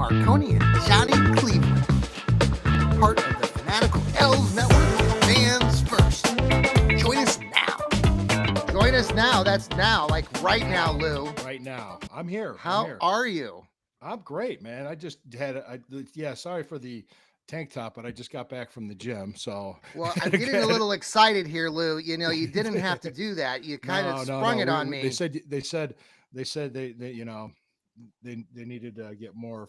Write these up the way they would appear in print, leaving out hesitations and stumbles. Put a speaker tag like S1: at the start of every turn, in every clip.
S1: Marconi and Johnny Cleveland, part of the Fanatical L's Network, fans first. Join us now. Join us now. That's now, like right now, Lou.
S2: Right now. I'm here. I'm
S1: How
S2: here.
S1: are you?
S2: I'm great, man. I just had sorry for the tank top, but I just got back from the gym, so
S1: Well, I'm getting a little excited here, Lou. You know, you didn't have to do that. You kind of
S2: no, no,
S1: sprung
S2: no.
S1: it on
S2: They
S1: me.
S2: said they needed to get more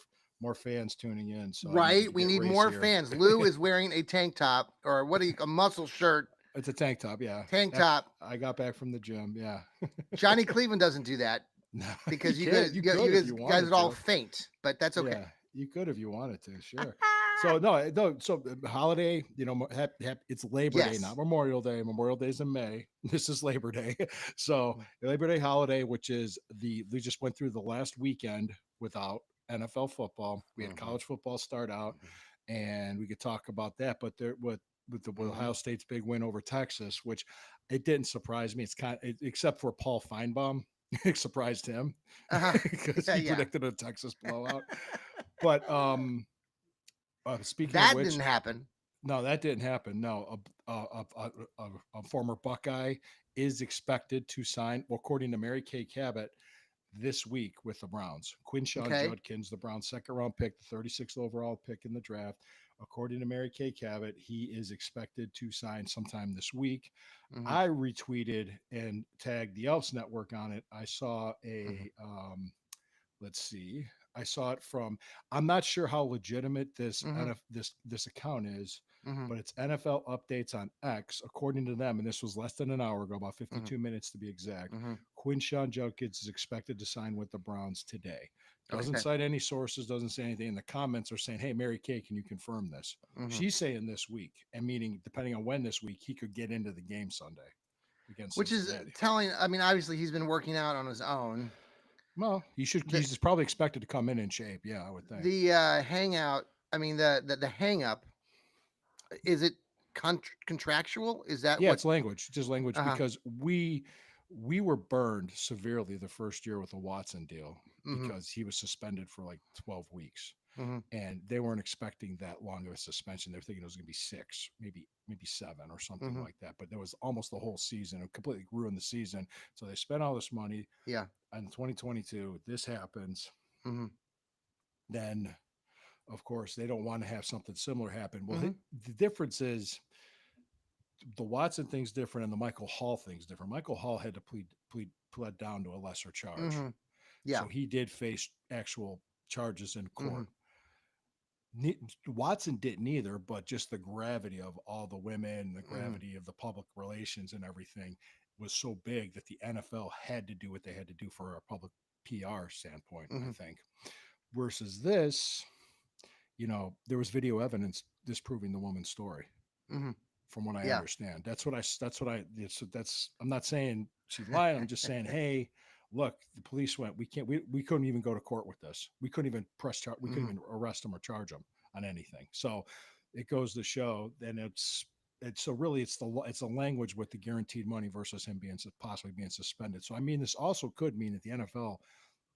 S2: fans tuning in, so I needed
S1: Right?
S2: to
S1: We
S2: get
S1: need more
S2: racier.
S1: fans. Lou is wearing a tank top or what do you a muscle shirt,
S2: It's a tank top, yeah.
S1: tank top.
S2: I got back from the gym, yeah.
S1: Johnny Cleveland doesn't do that
S2: No, you
S1: because
S2: can't. You could if you
S1: guys
S2: wanted
S1: are all
S2: to.
S1: faint, but that's okay.
S2: Yeah, you could if you wanted to, sure. So no, no. So holiday, it's Labor Day, not
S1: Yes.
S2: Memorial Day. Memorial Day's in May. This is Labor Day. So Labor Day holiday, which is we just went through the last weekend without NFL football. We had
S1: Mhm,
S2: college football start out, and we could talk about that. But there, with the with
S1: mhm.
S2: Ohio State's big win over Texas, which it didn't surprise me. It's except for Paul Feinbaum, it surprised him
S1: Uh-huh.
S2: because
S1: Yeah,
S2: he
S1: yeah.
S2: predicted a Texas blowout. But speaking of
S1: That didn't
S2: which,
S1: happen.
S2: no, that didn't happen. No, a former Buckeye is expected to sign, well, according to Mary Kay Cabot, this week with the Browns. Quinshawn
S1: Okay.
S2: Judkins, the Browns' second round pick, the 36th overall pick in the draft. According to Mary Kay Cabot, he is expected to sign sometime this week.
S1: Mhm,
S2: I retweeted and tagged the Elves Network on it. I saw
S1: mhm,
S2: let's see. I saw it from. I'm not sure how legitimate
S1: mhm,
S2: this account is,
S1: mhm,
S2: but it's NFL updates on X. According to them, and this was less than an hour ago, about
S1: mhm,
S2: 52 minutes to be exact.
S1: mhm.
S2: Quinshawn Judkins is expected to sign with the Browns today. Doesn't
S1: Okay.
S2: cite any sources, doesn't say anything. And the comments are saying, "Hey, Mary Kay, can you confirm this?"
S1: Mhm.
S2: She's saying this week, and meaning depending on when this week he could get into the game Sunday against
S1: Which is
S2: Cincinnati.
S1: telling. I mean, obviously he's been working out on his own.
S2: Well, he should.
S1: The
S2: He's probably expected to come in shape. Yeah, I would think.
S1: the hangout. I mean, the hang up. Is it contractual? Is that
S2: Yeah,
S1: what?
S2: it's language, just language
S1: Uh huh.
S2: because we were burned severely the first year with the Watson deal
S1: Mhm.
S2: because he was suspended for like 12 weeks
S1: Mhm.
S2: and they weren't expecting that long of a suspension. They were thinking it was going to be 6, maybe 7 or something
S1: Mhm.
S2: like that, but that was almost the whole season. It completely ruined the season. So they spent all this money
S1: Yeah.
S2: in 2022. This happens,
S1: Mhm.
S2: then of course they don't want to have something similar happen. Well,
S1: Mhm.
S2: the difference is the Watson thing's different and the Michael Hall thing's different. Michael Hall had to pled down to a lesser charge.
S1: Mhm.
S2: So
S1: Yeah.
S2: he did face actual charges in court.
S1: Mhm.
S2: Watson didn't either, but just the gravity of all the women, the
S1: Mhm.
S2: gravity of the public relations and everything was so big that the NFL had to do what they had to do for a public PR standpoint, I
S1: Mhm.
S2: think. Versus this, there was video evidence disproving the woman's story
S1: Mhm.
S2: from what I
S1: Yeah.
S2: understand. That's I'm not saying she's lying. I'm just saying, hey, look, the police went. We couldn't even go to court with this. We couldn't even we couldn't
S1: Mhm.
S2: even arrest him or charge him on anything. So it goes to show. Then it's so really it's the language with the guaranteed money versus him possibly being suspended. So I mean, this also could mean that the NFL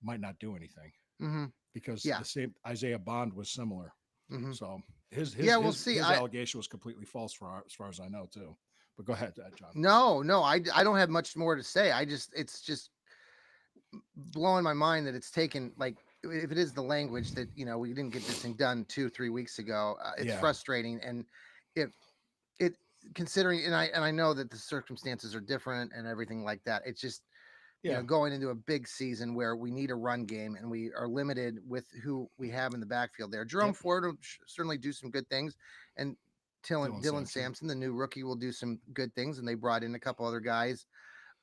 S2: might not do anything
S1: Mhm.
S2: because
S1: Yeah.
S2: the same Isaiah Bond was similar.
S1: Mhm.
S2: So his his
S1: Yeah. We'll
S2: his
S1: see.
S2: his
S1: I
S2: allegation was completely false as far as I know too. But go ahead, John.
S1: no, no. I don't have much more to say. It's just blowing my mind that it's taken like if it is the language that we didn't get this thing done 2 3 weeks ago. It's
S2: Yeah,
S1: frustrating, and if it considering and I know that the circumstances are different and everything like that. It's just
S2: yeah,
S1: going into a big season where we need a run game and we are limited with who we have in the backfield there. Jerome
S2: yep.
S1: Ford will certainly do some good things, and
S2: Dylan
S1: Dylan
S2: Sampson.
S1: Sampson, the new rookie, will do some good things. And they brought in a couple other guys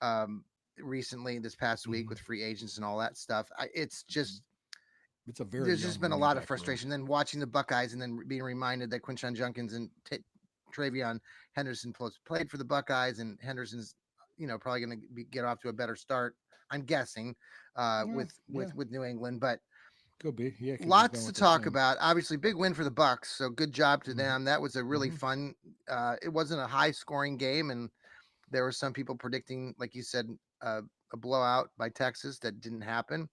S1: um, recently this past week
S2: Hmm.
S1: with free agents and all that stuff. It's just
S2: It's a very
S1: there's just
S2: young
S1: been a
S2: running
S1: lot of
S2: back room.
S1: frustration. Then watching the Buckeyes and then being reminded that Quinshon Junkins and Travion Henderson played for the Buckeyes, and Henderson's probably going to get off to a better start. I'm guessing
S2: Yeah, yeah,
S1: with New England, but
S2: could be. Yeah, because he's been
S1: lots to
S2: with the
S1: talk
S2: same.
S1: about. Obviously, big win for the Bucks, so good job to
S2: Hmm.
S1: them. That was a really
S2: Hmm.
S1: fun. It wasn't a high scoring game, and there were some people predicting, like you said, uh, a blowout by Texas that didn't happen.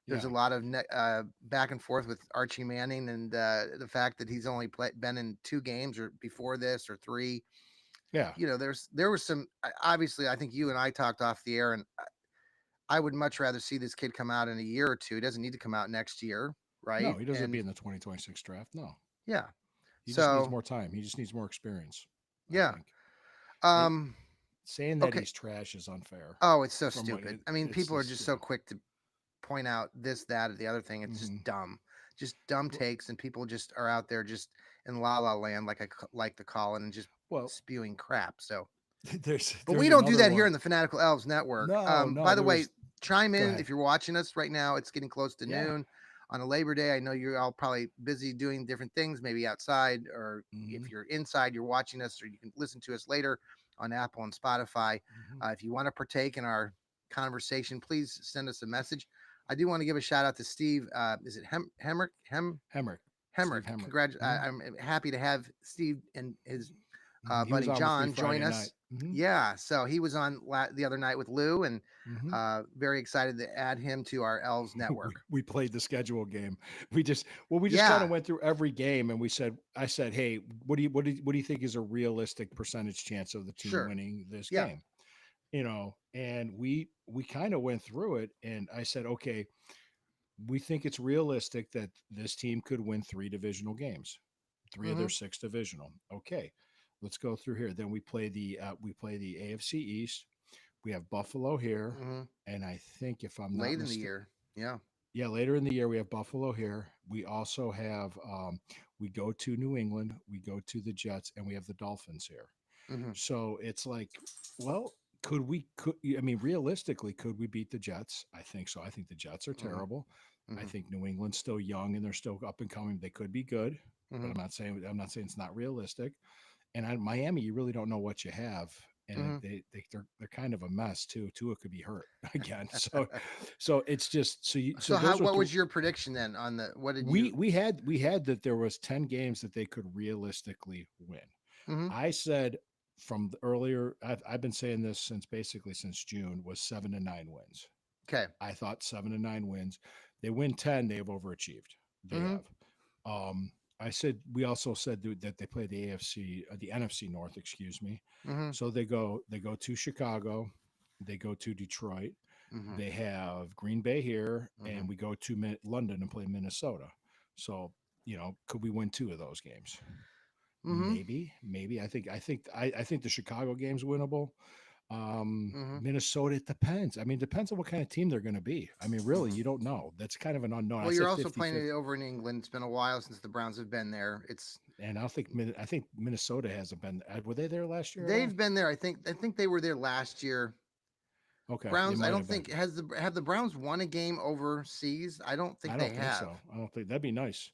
S1: There's
S2: Yeah.
S1: a lot of back and forth with Archie Manning and the fact that he's only been in 2 games or before this or 3.
S2: Yeah.
S1: There was some obviously. I think you and I talked off the air, and I would much rather see this kid come out in a year or two. He doesn't need to come out next year,
S2: No,
S1: right?
S2: he doesn't be
S1: And
S2: in the 2026 draft. No.
S1: yeah,
S2: He just needs
S1: so
S2: more time. He just needs more experience, I
S1: yeah.
S2: think. It,
S1: Um,
S2: saying that
S1: okay.
S2: he's trash is unfair.
S1: Oh, it's so
S2: From what
S1: stupid. I mean,
S2: it's
S1: people are
S2: just,
S1: just so quick to point out this, that, or the other thing. It's
S2: mhm.
S1: just dumb
S2: Well,
S1: takes, and people just are out there just in la la land, like like to call it, and just
S2: well,
S1: spewing crap. So, but
S2: there's
S1: we don't do
S2: another
S1: that here
S2: one.
S1: in the Fanatical Elves Network.
S2: No, no,
S1: By the
S2: there
S1: way,
S2: was.
S1: chime
S2: Go
S1: in
S2: ahead.
S1: if you're watching us right now. It's getting close to
S2: Yeah.
S1: noon on a Labor Day. I know you're all probably busy doing different things, maybe outside, or
S2: Hmm.
S1: if you're inside, you're watching us, or you can listen to us later on Apple and Spotify.
S2: Hmm.
S1: If you want to partake in our conversation, please send us a message. I do want to give a shout out to Steve. Is it
S2: Hemrick,
S1: Hemrick?
S2: Steve Hemrick.
S1: Congratulations! I'm happy to have Steve and his
S2: He was
S1: buddy
S2: on with me
S1: John join
S2: Friday night.
S1: us. Yeah, so he was on the other night with Lou, and
S2: Hmm.
S1: very excited to add him to our Elves
S2: we,
S1: network.
S2: we played the schedule game. We just kind
S1: Yeah,
S2: of went through every game, and I said, hey, what do you think is a realistic percentage chance of the team
S1: sure.
S2: winning this
S1: Yeah.
S2: game? And we kind of went through it, and I said, okay, we think it's realistic that this team could win 3 divisional games, 3 of
S1: Mm-hmm.
S2: their 6 divisional. Okay, let's go through here. Then we play the AFC East. We have Buffalo here,
S1: Mm-hmm.
S2: and I think if I'm not
S1: Late in the
S2: mistaken,
S1: year. Yeah.
S2: yeah, later in the year we have Buffalo here. We also have we go to New England, we go to the Jets, and we have the Dolphins here.
S1: Mm-hmm.
S2: So it's like, well, I mean, realistically, could we beat the Jets? I think so. I think the Jets are
S1: Mm-hmm.
S2: terrible. I
S1: Mm-hmm.
S2: think New England's still young and they're still up and coming. They could be good, but
S1: Mm-hmm.
S2: I'm not saying it's not realistic. And Miami, you really don't know what you have, and
S1: Mm-hmm.
S2: they're kind of a mess too. Tua could be hurt again, so it's just so
S1: So how?
S2: those are
S1: What was your prediction then on the? What did
S2: we
S1: you?
S2: we had that there was 10 games that they could realistically win.
S1: Mm-hmm.
S2: I said from the earlier, I've been saying this since June, was 7 to 9 wins.
S1: Okay.
S2: I thought 7 to 9 wins. They win 10, they have overachieved. They
S1: Mm-hmm.
S2: have. Um, we also said that they play the NFC North, excuse me.
S1: Mm-hmm.
S2: So they go to Chicago, they go to Detroit,
S1: Mm-hmm.
S2: they have Green Bay here,
S1: Mm-hmm.
S2: and we go to London and play Minnesota. So, could we win 2 of those games?
S1: Mm-hmm.
S2: Maybe. I think the Chicago game's winnable.
S1: Mm-hmm.
S2: Minnesota, it depends. I mean, it depends on what kind of team they're going to be. I mean, really,
S1: Mm-hmm.
S2: you don't know. That's kind of an unknown. I
S1: Well, you're
S2: said
S1: also playing
S2: 50-50.
S1: it over in England. It's been a while since the Browns have been there.
S2: And I think Minnesota hasn't been. Were they there last year at all?
S1: They've been there. I think they were there last year.
S2: Okay, they
S1: Browns. I
S2: might
S1: don't
S2: have been.
S1: think have the Browns won a game overseas. I don't think
S2: I
S1: they
S2: don't think
S1: have.
S2: so. I don't think that'd be nice.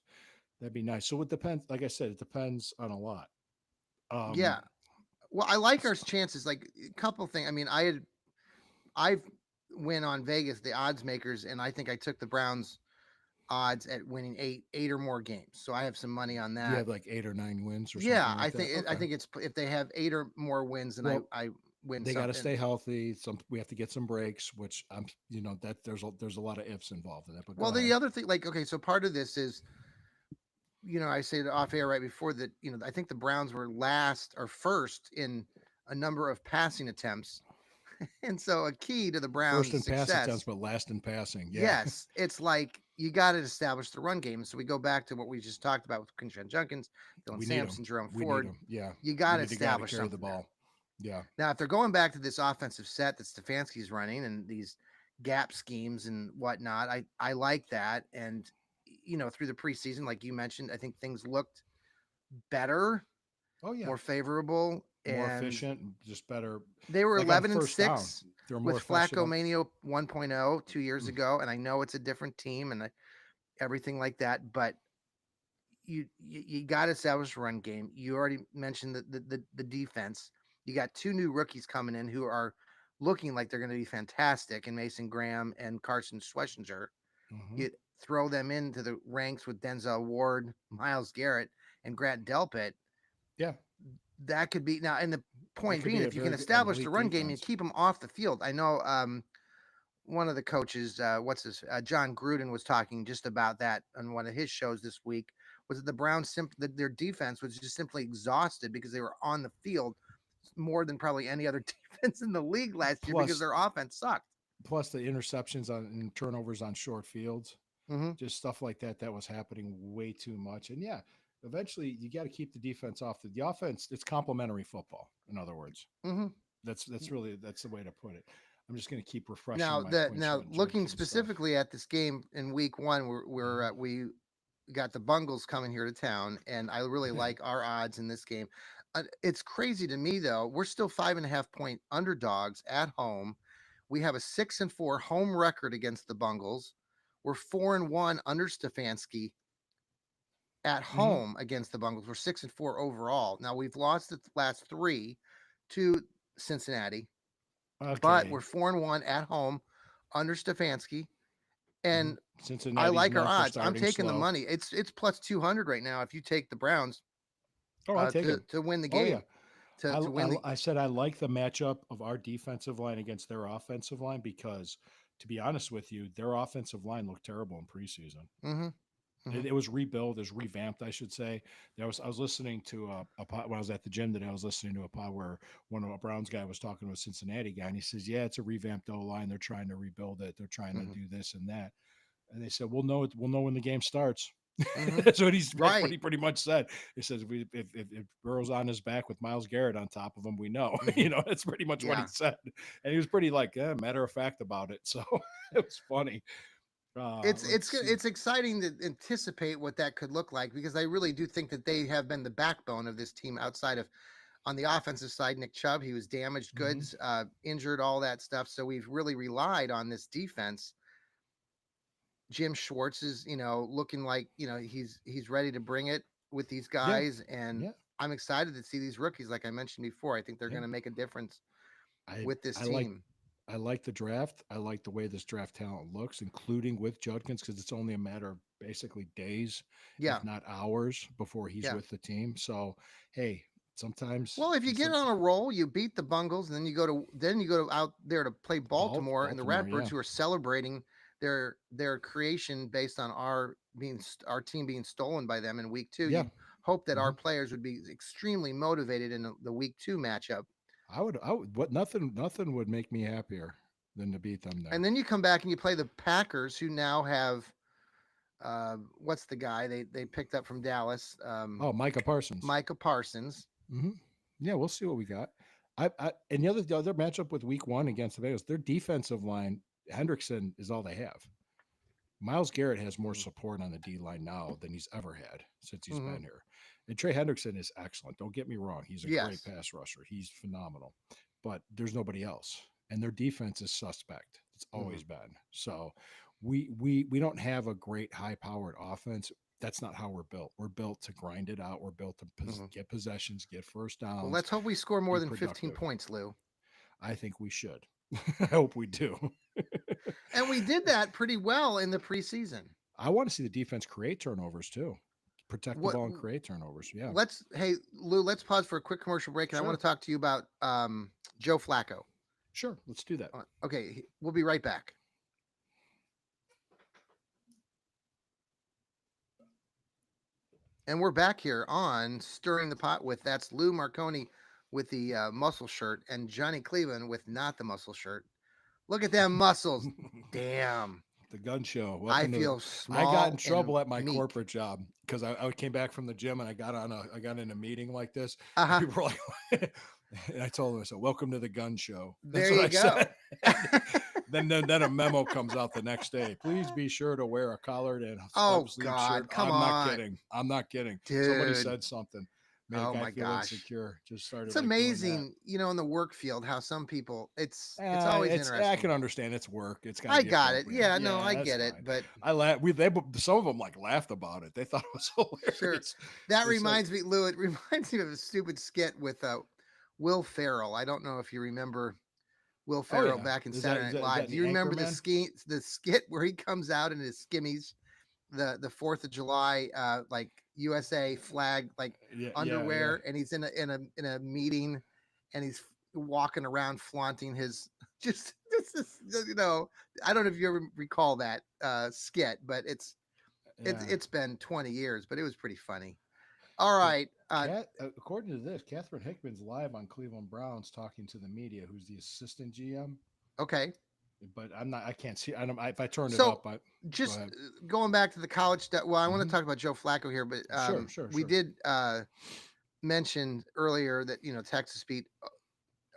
S2: That'd be nice. So it depends. Like I said, it depends on a lot.
S1: Yeah.
S2: Um,
S1: Well, I like our chances. Like a couple things. I mean, I've went on Vegas, the odds makers, and I think I took the Browns odds at winning eight or more games. So I have some money on
S2: you
S1: that.
S2: have like 8 or 9 wins or
S1: Yeah,
S2: something like that.
S1: I
S2: Okay.
S1: think it's if they have 8 or more wins, then
S2: Well,
S1: I win
S2: they got to
S1: something.
S2: stay healthy. We have to get some breaks, which that there's a lot of ifs involved in it. But
S1: Well,
S2: go
S1: the
S2: ahead.
S1: other thing, like, okay, so part of this is, I said off air right before that, I think the Browns were last or first in a number of passing attempts. And so a key to the
S2: First
S1: Browns'
S2: in pass attempts,
S1: success,
S2: but last in passing. Yeah.
S1: yes, it's like you got to establish the run game. So we go back to what we just talked about with Quinshan Junkins, Dylan
S2: We need them.
S1: Sampson, Jerome
S2: We need
S1: Ford.
S2: them. Yeah.
S1: You
S2: We
S1: got to
S2: need a guy to
S1: establish
S2: carry the
S1: something there.
S2: ball. Yeah.
S1: Now, if they're going back to this offensive set that Stefanski's running and these gap schemes and whatnot, I like that. And through the preseason, like you mentioned, I think things looked better,
S2: Oh yeah.
S1: more favorable,
S2: More
S1: and
S2: efficient, just better.
S1: they were
S2: Like on
S1: 11 and
S2: first down,
S1: 6
S2: they're more
S1: with
S2: efficient.
S1: Flacco Mania 1.0 2 years
S2: Mm.
S1: ago. And I know it's a different team and everything like that, but you got to establish a run game. You already mentioned the defense. You got 2 new rookies coming in who are looking like they're going to be fantastic, and Mason Graham and Carson Schwessinger.
S2: Mhm.
S1: You throw them into the ranks with Denzel Ward, Miles Garrett, and Grant Delpit.
S2: Yeah.
S1: That could be now. And the point
S2: could
S1: being,
S2: be a
S1: if you can
S2: very good, an
S1: establish the
S2: elite
S1: run game and
S2: defense.
S1: keep them off the field, I know one of the coaches, John Gruden was talking just about that on one of his shows this week. Was that the Browns their defense was just simply exhausted because they were on the field more than probably any other defense in the league last year because
S2: Plus,
S1: their offense sucked.
S2: plus the interceptions on and turnovers on short fields,
S1: Hmm.
S2: just stuff like that. That was happening way too much. And yeah, eventually you got to keep the defense off the offense. It's complementary football. In other words,
S1: Hmm.
S2: that's the way to put it. I'm just going to keep refreshing
S1: Now
S2: my
S1: that
S2: points
S1: now
S2: on
S1: looking
S2: Judkins stuff.
S1: specifically at this game in week one,
S2: Mhm.
S1: we got the Bungles coming here to town, and I really like our odds in this game. It's crazy to me though. We're still 5.5 point underdogs at home. We have a 6-4 home record against the Bungles. We're 4-1 under Stefanski at
S2: Mhm.
S1: home against the Bungles. We're 6-4 overall. Now we've lost the last three to Cincinnati, but we're
S2: Okay.
S1: 4-1 at home under Stefanski.
S2: Mhm.
S1: And I
S2: Cincinnati's
S1: like our
S2: known for
S1: odds. I'm
S2: starting
S1: taking the
S2: slow.
S1: money. It's plus 200 right now if you take the Browns
S2: Oh, I take him.
S1: to win the
S2: Oh yeah.
S1: game to win the.
S2: I said I like the matchup of our defensive line against their offensive line because, to be honest with you, their offensive line looked terrible in preseason.
S1: Hmm. Hmm.
S2: It was rebuilt, it was revamped, I should say. I was listening to a pod when I was at the gym today. I was listening to a pod where one of a Browns guy was talking to a Cincinnati guy, and he says, "Yeah, it's a revamped O line. They're trying to rebuild it. They're trying to
S1: Hmm.
S2: do this and that." And they said, We'll know when the game starts."
S1: Hmm.
S2: That's what
S1: Right.
S2: he pretty much said. He says, if Burrow's on his back with Miles Garrett on top of him, we know."
S1: Hmm.
S2: That's pretty much what he
S1: Yeah.
S2: said, and he was pretty like matter of fact about it. So it was funny. Let's see.
S1: It's exciting to anticipate what that could look like because I really do think that they have been the backbone of this team outside of on the offensive side. Nick Chubb, he was damaged
S2: Mhm.
S1: goods, injured, all that stuff. So we've really relied on this defense. Jim Schwartz is, looking like, he's ready to bring it with these
S2: Yeah,
S1: guys, and
S2: yeah,
S1: I'm excited to see these rookies. Like I mentioned before, I think they're
S2: yeah.
S1: going to make a difference
S2: I
S1: with this
S2: I like
S1: team.
S2: I like the draft. I like the way this draft talent looks, including with Judkins, because it's only a matter of basically days, if
S1: Yeah,
S2: not hours, before he's
S1: yeah.
S2: with the team. So, hey, sometimes
S1: Well, if you
S2: just
S1: get on a roll, you beat the Bungles, and then you go out there to play Baltimore and the
S2: Baltimore,
S1: Ratbirds,
S2: yeah.
S1: who are celebrating their creation based on our team being stolen by them in week two.
S2: Yeah.
S1: You'd hope that our
S2: hmm
S1: players would be extremely motivated in the week two matchup.
S2: I would, what, nothing would make me happier than to beat them
S1: And
S2: there.
S1: then you come back and you play the Packers, who now have what's the guy they picked up from Dallas,
S2: Oh, Micah Parsons.
S1: Micah Parsons.
S2: hmm Yeah, we'll see what we got. And the other matchup with week one against the Vegas, their defensive line, Hendrickson is all they have. Miles Garrett has more support on the D line now than he's ever had since he's
S1: Mm-hmm.
S2: been here. And Trey Hendrickson is excellent. Don't get me wrong. He's a great
S1: Yes.
S2: pass rusher. He's phenomenal. But there's nobody else. And their defense is suspect. It's
S1: Mm-hmm.
S2: always been. So we don't have a great high powered offense. That's not how we're built. We're built to grind it out. We're built to
S1: Mm-hmm.
S2: get possessions, get first
S1: Well,
S2: downs,
S1: let's hope we score more
S2: be
S1: than 15
S2: productive.
S1: points, Lou.
S2: I think we should. I hope we do.
S1: And we did that pretty well in the preseason.
S2: I want to see the defense create turnovers too. Protect the
S1: What
S2: ball and create turnovers. Yeah.
S1: let's Hey Lou, let's pause for a quick commercial break, and I want
S2: Sure.
S1: to talk to you about Joe Flacco.
S2: Sure. Let's do that.
S1: Okay, we'll be right back. And we're back here on Stirring the Pot with that's Lou Marconi with the muscle shirt and Johnny Cleveland with not the muscle shirt. Look at them muscles. Damn.
S2: The gun show.
S1: I
S2: Welcome to
S1: feel
S2: I got
S1: small
S2: in
S1: and
S2: trouble at my
S1: meek.
S2: corporate job because I came back from the gym and I got in a meeting like this.
S1: Uh
S2: And
S1: huh.
S2: people were like, and I told them, I said, "Welcome to the gun show." That's
S1: There
S2: what
S1: you
S2: I
S1: go.
S2: said. Then a memo comes out the next day. Please be sure to wear a collared and
S1: Oh
S2: sleeve shirt.
S1: God, come
S2: I'm not
S1: on,
S2: kidding. I'm not kidding. Somebody
S1: dude.
S2: said something, made a
S1: Oh
S2: guy
S1: my
S2: feel
S1: gosh.
S2: insecure. Just
S1: It's
S2: started like doing that.
S1: amazing, in the work field, how some people it's always
S2: I
S1: interesting.
S2: can understand it's work. It's got to
S1: I
S2: be
S1: got it.
S2: appropriate.
S1: Yeah, no,
S2: Yeah,
S1: I
S2: that's
S1: get it.
S2: fine.
S1: But
S2: I laugh. Some of them like laughed about it. They thought it was
S1: sure.
S2: hilarious.
S1: That
S2: They said,
S1: reminds me, Lou, it reminds me of a stupid skit with Will Ferrell. I don't know if you remember Will
S2: "Oh
S1: Ferrell
S2: yeah,
S1: back in Saturday Night
S2: is
S1: Live.
S2: that
S1: Do you
S2: the
S1: remember
S2: Anchorman?"
S1: the skit where he comes out in his skimmies, the 4th of July like USA flag like
S2: Yeah, yeah, yeah.
S1: underwear, and he's in a meeting, and he's walking around flaunting his just this is, I don't know if you ever recall that skit, but
S2: Yeah.
S1: it's been 20 years, but it was pretty funny. All
S2: But
S1: right.
S2: According to this, Catherine Hickman's live on Cleveland Browns talking to the media, who's the assistant GM.
S1: Okay.
S2: But I'm not. I can't see. I don't. If I turned it
S1: So
S2: up, I go
S1: just
S2: ahead.
S1: going back to the college stuff. Well, I want to
S2: Hmm.
S1: talk about Joe Flacco here, but
S2: Sure, sure,
S1: we
S2: sure.
S1: did mention earlier that Texas beat,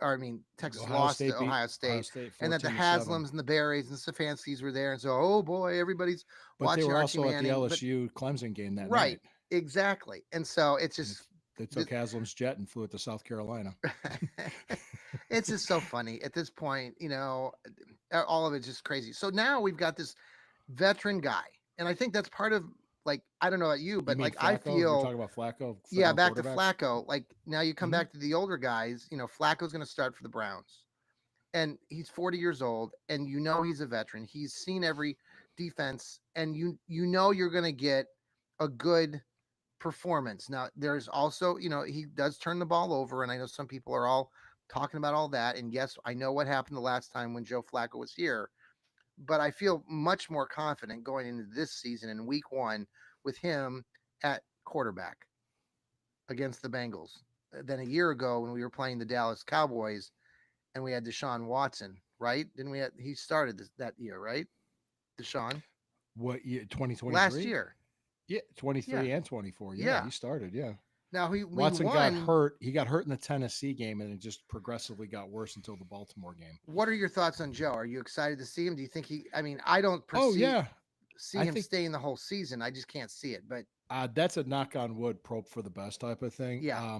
S1: or I mean Texas
S2: Ohio
S1: lost to
S2: State beat
S1: Ohio
S2: Ohio
S1: State,
S2: State
S1: and that the
S2: 14-7.
S1: Haslams and the Berries and the Stefanskis were there, and so oh boy, everybody's
S2: But they
S1: watching
S2: were
S1: Archie
S2: also at the
S1: Manning. But
S2: LSU Clemson game that
S1: right,
S2: night.
S1: exactly, and so it's
S2: And
S1: just
S2: they took Haslam's jet and flew it to South Carolina.
S1: it's just so funny at this point. All of it's just crazy. So now we've got this veteran guy, and I think that's part of, like, I don't know about you,
S2: You
S1: but
S2: mean
S1: like I
S2: Flacco? You're
S1: feel,
S2: talking about Flacco,
S1: yeah,
S2: veteran
S1: back to
S2: quarterback?
S1: Flacco. Like now you come
S2: Hmm.
S1: back to the older guys. Flacco's going to start for the Browns, and he's 40 years old, and he's a veteran. He's seen every defense, and you're going to get a good performance. Now, there's also, he does turn the ball over, and I know some people are all talking about all that. And yes, I know what happened the last time when Joe Flacco was here, but I feel much more confident going into this season in week 1 with him at quarterback against the Bengals than a year ago when we were playing the Dallas Cowboys and we had Deshaun Watson, right? Didn't we? He started that year, right? Deshaun
S2: What year?
S1: last
S2: 2023?
S1: year.
S2: Yeah,
S1: Yeah,
S2: 23 and 24. Yeah,
S1: yeah.
S2: he started. Yeah.
S1: Now we
S2: Watson got
S1: won.
S2: hurt. He got hurt in the Tennessee game, and it just progressively got worse until the Baltimore game.
S1: What are your thoughts on Joe? Are you excited to see him? Do you think he? I mean, I don't
S2: Oh
S1: perceive
S2: yeah,
S1: see
S2: I
S1: him
S2: think
S1: staying the whole season. I just can't see it. But
S2: that's a knock on wood, probe for the best type of thing.
S1: yeah,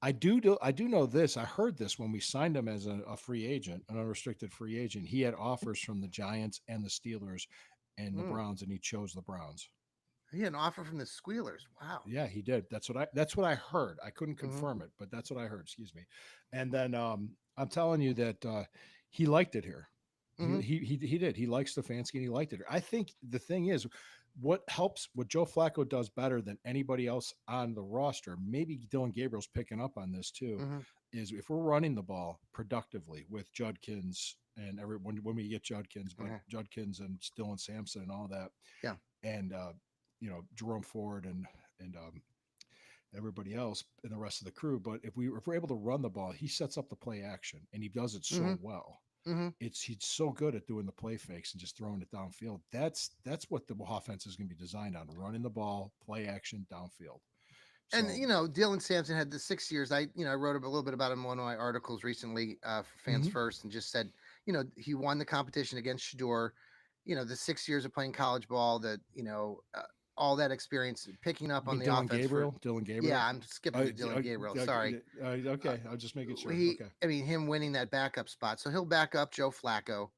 S2: I do know this. I heard this when we signed him as a free agent, an unrestricted free agent. He had offers from the Giants and the Steelers and the
S1: mm,
S2: Browns, and he chose the Browns.
S1: he had an offer from the Squealers. Wow.
S2: Yeah, he did. That's what I heard. I couldn't
S1: Mm-hmm,
S2: confirm it, but that's what I heard. Excuse me. And then I'm telling you that he liked it here.
S1: mm-hmm,
S2: He did. He likes Stefanski and he liked it. I think the thing is, what Joe Flacco does better than anybody else on the roster, maybe Dylan Gabriel's picking up on this too,
S1: mm-hmm,
S2: is if we're running the ball productively with Judkins and everyone when we get Judkins, but
S1: mm-hmm.
S2: Judkins and Dylan Sampson and all that,
S1: Yeah.
S2: and Jerome Ford and everybody else and the rest of the crew. But if we're able to run the ball, he sets up the play action and he does it
S1: Mm-hmm,
S2: so well.
S1: mm-hmm.
S2: He's so good at doing the play fakes and just throwing it downfield. That's what the offense is going to be designed on: running the ball, play action downfield.
S1: And
S2: So,
S1: Dylan Sampson had the 6 years. I wrote a little bit about him in one of my articles recently for Fans
S2: mhm.
S1: First, and just said, he won the competition against Shador. The 6 years of playing college ball, all that experience picking up
S2: You
S1: on
S2: mean
S1: the offense for.
S2: Dylan
S1: Yeah,
S2: Gabriel.
S1: I'm skipping to Dylan Gabriel. Sorry.
S2: Okay, I'll just make it sure.
S1: He,
S2: Okay,
S1: I mean, him winning that backup spot, so he'll back up Joe Flacco.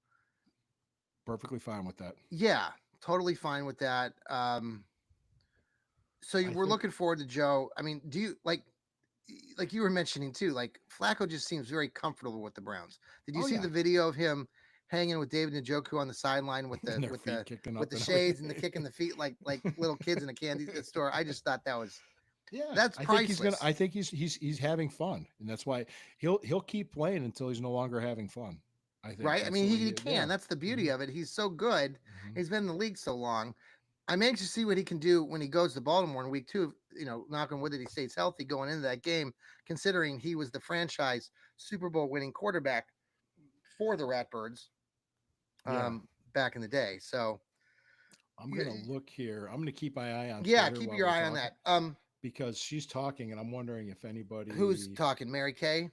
S2: perfectly fine with that.
S1: Yeah, totally fine with that. So
S2: I
S1: we're
S2: think.
S1: looking forward to Joe. I mean, do you like you were mentioning too? Like Flacco just seems very comfortable with the Browns. Did you
S2: Oh
S1: see
S2: yeah,
S1: the video of him hanging with David Njoku on the sideline with the
S2: and their feet kicking
S1: with
S2: up
S1: the
S2: and
S1: shades and the
S2: everything.
S1: kicking the feet like little kids in a candy store? I just thought
S2: Yeah,
S1: that's
S2: I think he's gonna.
S1: priceless,
S2: I think he's having fun, and that's why he'll keep playing until he's no longer having fun. I think
S1: right? I
S2: that's
S1: mean,
S2: the way
S1: he
S2: he. Yeah.
S1: can. That's the beauty
S2: Hmm.
S1: of it. He's so good.
S2: Hmm.
S1: He's been in the league so long. I'm anxious to see what he can do when he goes to Baltimore in week 2. Knock on wood that he stays healthy going into that game, considering he was the franchise Super Bowl winning quarterback for the Ratbirds
S2: Yeah,
S1: back in the day. So,
S2: I'm gonna look here. I'm gonna keep my eye on
S1: yeah,
S2: Twitter
S1: keep
S2: while
S1: your
S2: we're
S1: eye on
S2: talking
S1: that.
S2: because she's talking, and I'm wondering if
S1: Who's
S2: anybody.
S1: talking? Mary Kay?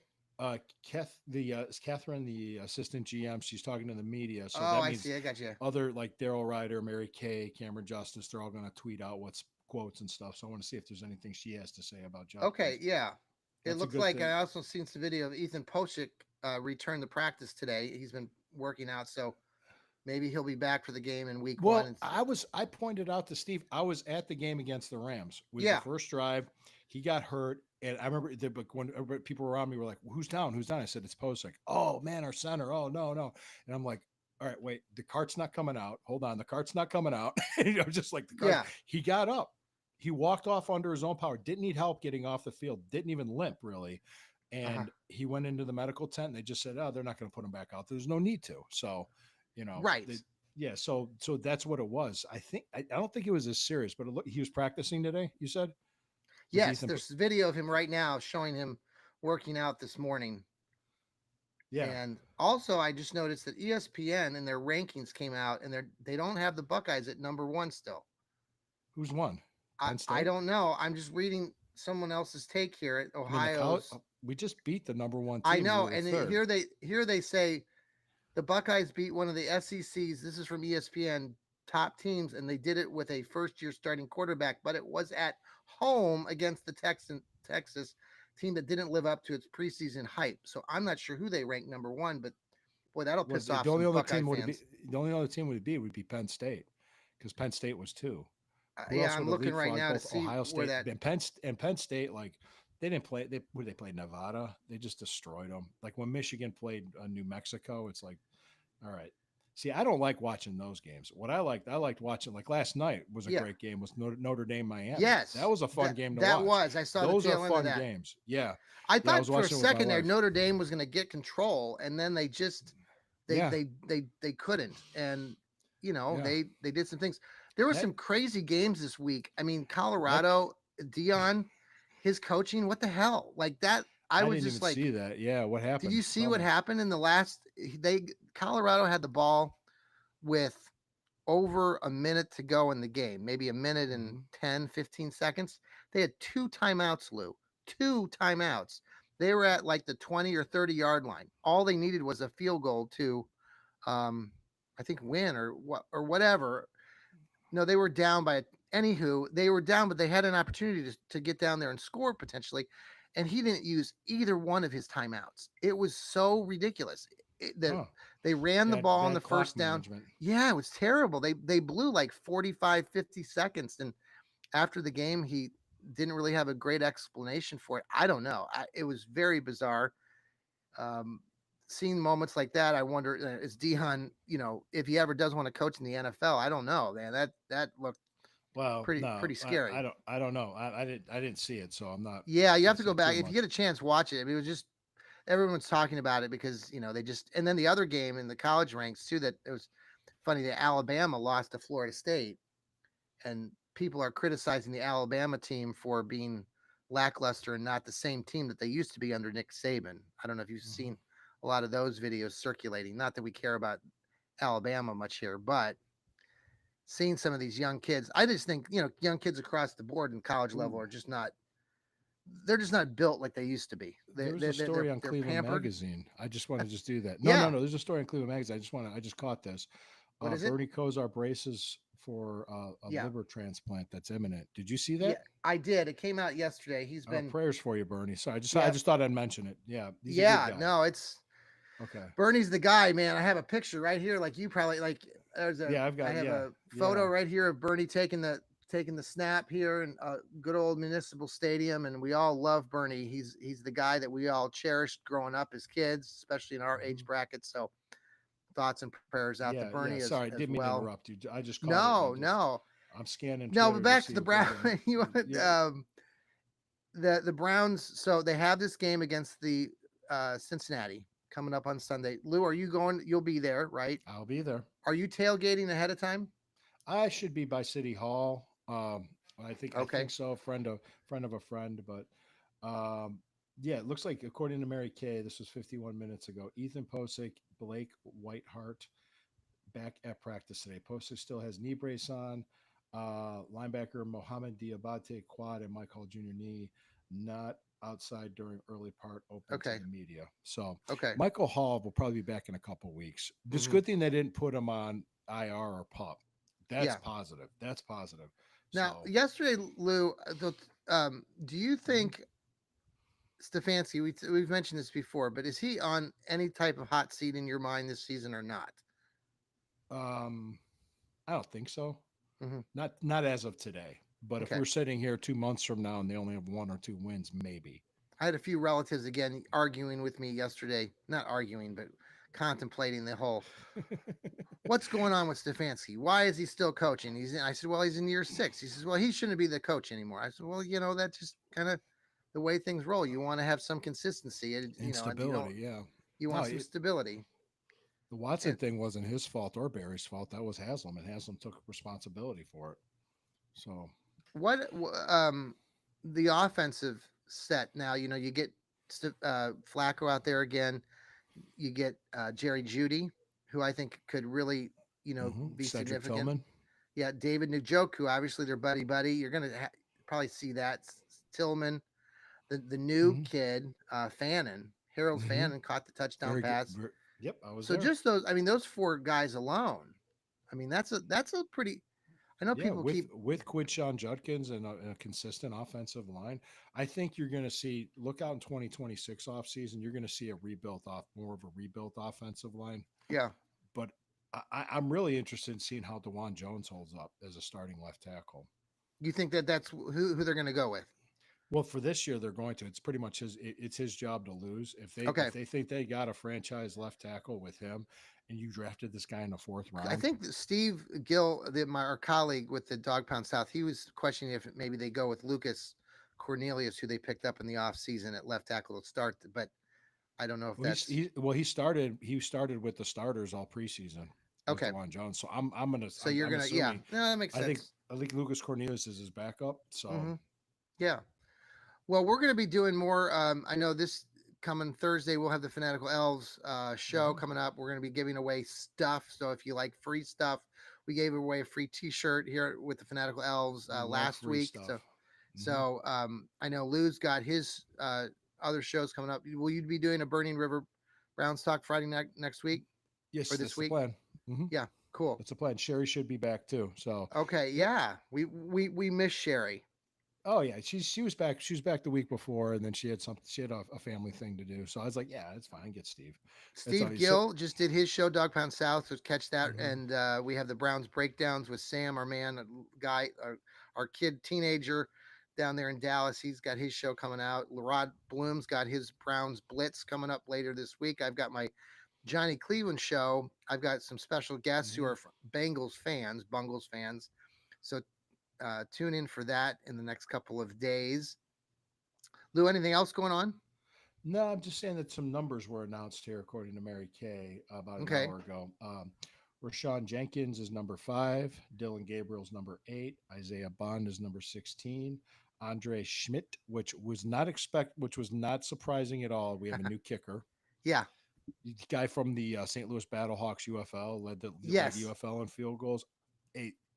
S2: Catherine, the assistant GM, she's talking to the media, so
S1: Oh,
S2: that
S1: I
S2: means
S1: see. I got you.
S2: other like Daryl Ryder, Mary Kay, Cameron Justice, they're all gonna tweet out what's quotes and stuff. So I want to see if there's anything she has to say about
S1: Okay,
S2: Judkins.
S1: yeah. It
S2: That's a
S1: looks
S2: good
S1: like I
S2: thing.
S1: also seen some video of Ethan Pochik return to practice today. He's been working out, so maybe he'll be back for the game in week 1.
S2: Well, I pointed out to Steve, I was at the game against the Rams. It was the
S1: Yeah,
S2: first drive. He got hurt. And I remember when people around me were like, "Who's down? Who's down?" I said, "It's Posick." Oh man, our center. Oh no, no. And I'm like, "All right, wait. The cart's not coming out. Hold on, the cart's not coming out." Just like the cart.
S1: yeah.
S2: He got up. He walked off under his own power. Didn't need help getting off the field. Didn't even limp really.
S1: Uh-huh.
S2: and he went into the medical tent. And they just said, "Oh, they're not going to put him back out. There's no need to." So,
S1: Right.
S2: yeah. So that's what it was. I don't think it was as serious, but he was practicing today. You said was
S1: Yes,
S2: Ethan?
S1: there's video of him right now showing him working out this morning.
S2: Yeah.
S1: And also, I just noticed that ESPN and their rankings came out, and they don't have the Buckeyes at number one still.
S2: Who's won? Penn
S1: I
S2: State.
S1: don't know. I'm just reading someone else's take here at
S2: I mean, the college.
S1: Ohio's.
S2: We just beat the number one
S1: I
S2: team. We
S1: know,
S2: were
S1: and
S2: third.
S1: here they say the Buckeyes beat one of the SEC's. This is from ESPN top teams, and they did it with a first year starting quarterback, but it was at home against the Texas team that didn't live up to its preseason hype. So I'm not sure who they ranked number one, but boy, that'll
S2: Well,
S1: piss off some Buckeye fans.
S2: the only other team would be Penn State, because Penn State was two. Who
S1: Yeah,
S2: else
S1: I'm
S2: would have
S1: looking right
S2: leapfrogged
S1: now to
S2: both
S1: see
S2: Ohio
S1: where
S2: State
S1: that.
S2: and Penn State? Like they didn't play. They played Nevada. They just destroyed them. Like when Michigan played New Mexico, it's like, all right. See, I don't like watching those games. What I liked watching, like last night was a
S1: Yeah.
S2: great game with Notre Dame Miami.
S1: Yes,
S2: That was a fun game to
S1: that
S2: watch.
S1: was. I saw
S2: Those
S1: the
S2: are
S1: tail end of
S2: fun
S1: that.
S2: games. Yeah,
S1: I
S2: yeah. I
S1: thought
S2: was
S1: for a
S2: watching it with my
S1: second there
S2: wife.
S1: Notre Dame was going to get control, and then they just
S2: Yeah.
S1: they couldn't, and
S2: Yeah.
S1: they did some things. There were
S2: That-
S1: some crazy games this week. I mean, Colorado, Dion, his coaching, what the hell? Like that, I was
S2: didn't
S1: just
S2: even
S1: like,
S2: see that. Yeah, what happened?
S1: did you see
S2: Tell
S1: what
S2: me.
S1: happened in the last? Colorado had the ball with over a minute to go in the game, maybe a minute and
S2: Mhm.
S1: 10, 15 seconds. They had two timeouts, Lou. Two timeouts. They were at like the 20 or 30-yard line. All they needed was a field goal to I think win or whatever. No, they were down by anywho, they were down, but they had an opportunity to get down there and score potentially. And he didn't use either one of his timeouts. It was so ridiculous. That
S2: Oh,
S1: they ran the ball on the
S2: clock
S1: first down.
S2: management.
S1: Yeah, it was terrible. They blew like 45, 50 seconds. And after the game, he didn't really have a great explanation for it. I don't know. It was very bizarre. Um, Seeing moments like that, I wonder is Dion, if he ever does want to coach in the NFL, I don't know, man. That looked
S2: Well,
S1: pretty
S2: no,
S1: pretty scary.
S2: I don't know. I didn't see it, so I'm not
S1: Yeah, you have
S2: gonna
S1: to
S2: say
S1: go back
S2: too
S1: if you
S2: much.
S1: get a chance. Watch it. I mean, it was just everyone's talking about it because they just and then the other game in the college ranks too that it was funny that Alabama lost to Florida State, and people are criticizing the Alabama team for being lackluster and not the same team that they used to be under Nick Saban. I don't know if you've
S2: Mhm.
S1: seen a lot of those videos circulating. Not that we care about Alabama much here, but seeing some of these young kids, I just think young kids across the board in college level
S2: Ooh.
S1: are just not. They're just not built like they used to be.
S2: There was a story on
S1: They're
S2: Cleveland
S1: pampered.
S2: Magazine. I just want to just do that.
S1: Yeah.
S2: No. There's a story on Cleveland Magazine. I just caught this.
S1: What is it?
S2: Bernie Kosar braces for a
S1: Yeah.
S2: liver transplant that's imminent. Did you see
S1: Yeah,
S2: that?
S1: I did. It came out yesterday. He's been.
S2: Prayers for you, Bernie. So I
S1: Yeah.
S2: just thought I'd mention it. Yeah, he's a
S1: Yeah.
S2: good guy.
S1: No, it's
S2: Okay.
S1: Bernie's the guy, man. I have a picture right here, like you probably like. There's a.
S2: Yeah, I've got.
S1: I have
S2: Yeah,
S1: a photo
S2: yeah.
S1: right here of Bernie taking the snap here in good old Municipal Stadium, and we all love Bernie. He's the guy that we all cherished growing up as kids, especially in our age
S2: Mhm.
S1: bracket. So thoughts and prayers out to
S2: Yeah,
S1: Bernie
S2: Sorry,
S1: as
S2: didn't mean to
S1: well.
S2: interrupt you. I just caught
S1: No,
S2: it.
S1: no,
S2: I'm scanning
S1: no.
S2: Twitter
S1: But back to
S2: see
S1: the
S2: if there's
S1: Brown.
S2: any-
S1: You want
S2: Yeah.
S1: the Browns. So they have this game against the Cincinnati coming up on Sunday. Lou, are you going? You'll be there, right?
S2: I'll be there.
S1: Are you tailgating ahead of time?
S2: I should be by City Hall. I
S1: Okay.
S2: think so. Friend of a friend, but um, yeah, it looks like according to Mary Kay, this was 51 minutes ago. Ethan Posick, Blake Whiteheart, back at practice today. Posick still has knee brace on. Linebacker Mohamed Diabate quad and Mike Hall Jr. knee, not outside during early part, open
S1: Okay.
S2: to the media. So
S1: Okay.
S2: Michael Hall will probably be back in a couple weeks. It's
S1: Mhm.
S2: good thing they didn't put him on IR or PUP. That's
S1: Yeah.
S2: positive. That's positive.
S1: Now,
S2: So
S1: yesterday, Lou, do you
S2: Mhm.
S1: think Stefanski? We've mentioned this before, but is he on any type of hot seat in your mind this season or not?
S2: I don't think so.
S1: Mhm.
S2: Not as of today. But if
S1: Okay.
S2: we're sitting here 2 months from now and they only have 1 or 2 wins, maybe.
S1: I had a few relatives again arguing with me yesterday. Not arguing, but contemplating the whole what's going on with Stefanski? Why is he still coaching? I said, well, he's in year 6. He says, well, he shouldn't be the coach anymore. I said, well, that just kind of the way things roll. You want to have some consistency, and you know, and
S2: Instability. Yeah.
S1: you
S2: No,
S1: want some stability.
S2: the Watson
S1: And
S2: thing wasn't his fault or Barry's fault. That was Haslam, and Haslam took responsibility for it. So
S1: what the offensive set now? You know, you get Flacco out there again. You get Jerry Judy, who I think could really, you know, be
S2: Cedric
S1: significant.
S2: Tillman.
S1: Yeah, David Njoku, obviously they're buddy. You're gonna probably see that. Tillman, the new
S2: hmm
S1: kid, Fannin, Harold
S2: hmm
S1: Fannin caught the touchdown
S2: Very good.
S1: pass.
S2: Yep, I was
S1: So
S2: there.
S1: just those, I mean, those four guys alone. I mean, that's a pretty. I know
S2: Yeah,
S1: people keep.
S2: with Quidshawn Judkins and a consistent offensive line, I think you're going to see. Look out in 2026 offseason. You're going to see a more of a rebuilt offensive line.
S1: Yeah,
S2: But I'm really interested in seeing how DeJuan Jones holds up as a starting left tackle.
S1: you think that that's who they're gonna go with?
S2: Well, for this year, they're going to. It's pretty much it's his job to lose.
S1: Okay,
S2: If they think they got a franchise left tackle with him, and you drafted this guy in the fourth
S1: I
S2: round,
S1: think that Steve Gill, our colleague with the Dog Pound South, he was questioning if maybe they go with Lucas Cornelius, who they picked up in the offseason at left tackle to start. But I don't know if that's
S2: he started with the starters all preseason with
S1: okay.
S2: DeJuan Jones. So
S1: So you're
S2: I'm
S1: gonna, yeah,
S2: assuming
S1: no, that makes sense.
S2: I think Lucas Cornelius is his backup. So
S1: Hmm. Yeah. Well, we're gonna be doing more. I know this coming Thursday we'll have the Fanatical Elves show
S2: mhm,
S1: coming up. We're gonna be giving away stuff. So if you like free stuff, we gave away a free T-shirt here with the Fanatical Elves
S2: we love
S1: last
S2: free
S1: week.
S2: stuff.
S1: So
S2: hmm
S1: I know Lou's got his other shows coming up. Will you be doing a Burning River Brown Stock Friday night next week
S2: Yes,
S1: or
S2: that's
S1: this
S2: the
S1: week?
S2: plan. hmm
S1: Yeah, cool.
S2: That's the plan. Sherry should be back too. So
S1: Okay,
S2: yep.
S1: yeah, we miss Sherry.
S2: Oh yeah, she was back. She was back the week before, and then she had a family thing to do. So I was like, yeah, it's fine. Get Steve. That's all.
S1: Steve
S2: So
S1: Gill just did his show, Dog Pound South. So catch that,
S2: mhm.
S1: and we have the Browns breakdowns with Sam, our man, guy, our kid, teenager down there in Dallas. He's got his show coming out. Lerod Bloom's got his Browns Blitz coming up later this week. I've got my Johnny Cleveland show. I've got some special guests who
S2: Mhm.
S1: are Bungles fans. So tune in for that in the next couple of days. Lou, anything else going on?
S2: No, I'm just saying that some numbers were announced here, according to Mary Kay, about an
S1: Okay.
S2: hour ago. Rashawn Jenkins is number 5. Dylan Gabriel's number 8. Isaiah Bond is number 16. Andre Schmidt, which was not surprising at all. We have a new kicker.
S1: Yeah.
S2: The guy from the St. Louis Battlehawks UFL led
S1: Yes.
S2: UFL in field goals.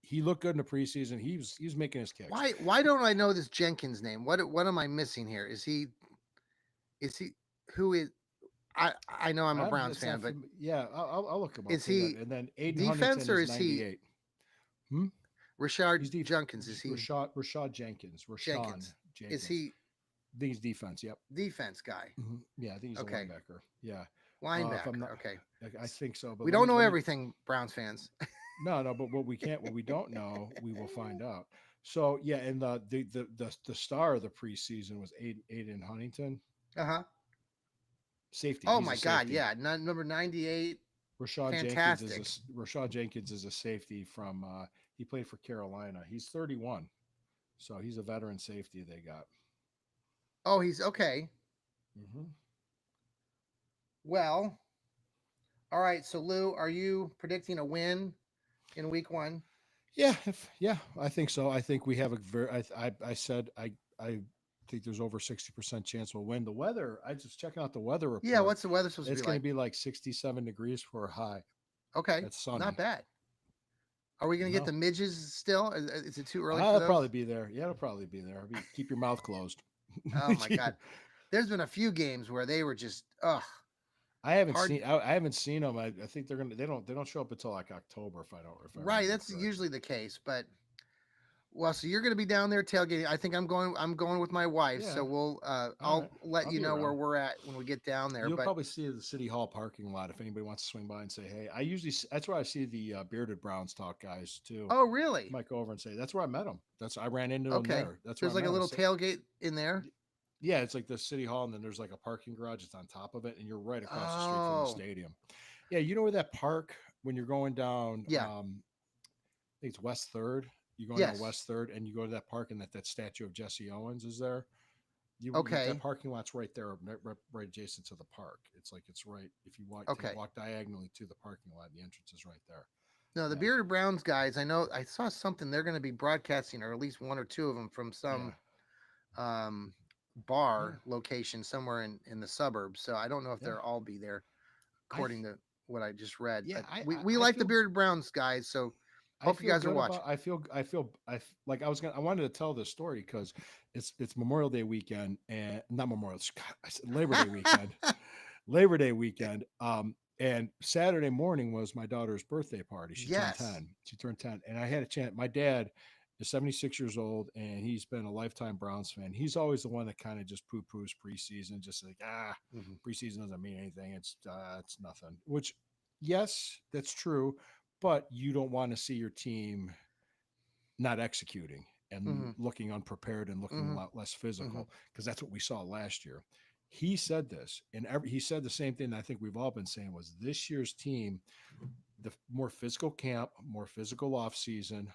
S2: He looked good in the preseason. He was making his kicks.
S1: Why don't I know this Jenkins name? What am I missing here? Is he who is I know I'm a Browns
S2: It's
S1: fan,
S2: not
S1: but
S2: from, yeah, I'll look him up
S1: is
S2: for you.
S1: he
S2: And then Aiden
S1: defense
S2: Huntington
S1: or
S2: is
S1: is he
S2: 98. Hmm?
S1: Richard
S2: He's def-
S1: Jenkins? Is he
S2: Rashad Jenkins. Rashawn
S1: Jenkins? Is
S2: Jenkins.
S1: he
S2: I think he's defense. Yep.
S1: defense guy?
S2: Yeah, I think he's a
S1: Okay.
S2: linebacker. Yeah. If I'm
S1: Linebacker.
S2: not,
S1: Okay.
S2: I think so. But
S1: We don't know
S2: let me.
S1: everything, Browns fans.
S2: No. But what we don't know, we will find out. So yeah, and the star of the preseason was Aiden Huntington,
S1: Uh-huh.
S2: safety.
S1: Oh
S2: He's a
S1: my god,
S2: safety.
S1: yeah. Number 98.
S2: Rashad
S1: Fantastic.
S2: Jenkins is a safety from. He played for Carolina. He's 31, so he's a veteran safety they got.
S1: Oh, he's okay.
S2: hmm
S1: Well, all right. So Lou, are you predicting a win in week 1?
S2: Yeah, I think so. I think we have a very. I said I think there's over 60% chance we'll win. The weather. I just checking out the weather
S1: Yeah,
S2: report.
S1: what's the weather supposed to be
S2: It's going to
S1: like?
S2: be like 67 degrees for a high.
S1: Okay.
S2: That's
S1: Not
S2: sunny.
S1: bad. Are we going to get
S2: No,
S1: the midges still? Is it too early for
S2: I'll probably
S1: those?
S2: be there. Yeah, it'll probably be there. Keep your mouth closed.
S1: Oh my god. There's been a few games where they were just hard.
S2: I haven't seen them. I think they don't show up until like October if I
S1: Right,
S2: remember
S1: that's
S2: correctly.
S1: usually the case, but well, so you're going to be down there tailgating. I think I'm going with my wife, so
S2: Yeah.
S1: we'll
S2: All
S1: I'll
S2: right.
S1: let
S2: I'll
S1: you
S2: be
S1: know where
S2: around.
S1: we're at when we get down there,
S2: You'll
S1: but
S2: probably see the city hall parking lot if anybody wants to swing by and say, "Hey." That's where I see the bearded Browns talk guys too.
S1: oh, really?
S2: Might go over and say, "That's where I met them. I ran into them
S1: Okay.
S2: there. That's where I
S1: There's like
S2: met
S1: a
S2: them."
S1: little tailgate in there.
S2: Yeah, it's like the city hall, and then there's like a parking garage. It's on top of it, and you're right across the street from the
S1: Oh,
S2: stadium. Yeah, you know where that park when you're going down.
S1: yeah.
S2: I think it's West Third. You're going down
S1: Yes.
S2: West Third, and you go to that park, and that statue of Jesse Owens is there.
S1: Okay.
S2: that parking lot's right there, right adjacent to the park. It's like it's right if you
S1: Okay.
S2: walk diagonally to the parking lot, the entrance is right there.
S1: No, the
S2: Yeah,
S1: Bearded Browns guys, I know I saw something they're going to be broadcasting, or at least one or two of them from
S2: yeah,
S1: some um,
S2: yeah,
S1: bar location somewhere in the suburbs. So I don't know if
S2: yeah.
S1: they'll all be there,
S2: I
S1: according to what I just read.
S2: yeah,
S1: But we
S2: I
S1: like the
S2: feel
S1: Bearded Browns guys, so
S2: I
S1: hope you
S2: feel
S1: guys are
S2: good about
S1: watching.
S2: like I wanted to tell this story because it's Memorial Day weekend and not Memorial I said Labor Day weekend. Labor Day weekend. And Saturday morning was my daughter's birthday party. She turned
S1: Yes.
S2: 10. She turned 10. And I had a chance. My dad is 76 years old and he's been a lifetime Browns fan. He's always the one that kind of just poo-poos preseason, just like,
S1: Mhm.
S2: preseason doesn't mean anything. It's nothing. Which yes, that's true, but you don't want to see your team not executing and
S1: Mhm.
S2: looking unprepared and looking a
S1: Mhm.
S2: lot less
S1: Mhm.
S2: physical because that's what we saw last year. He said this, and he said the same thing that I think we've all been saying was this year's team, the more physical camp, more physical off season,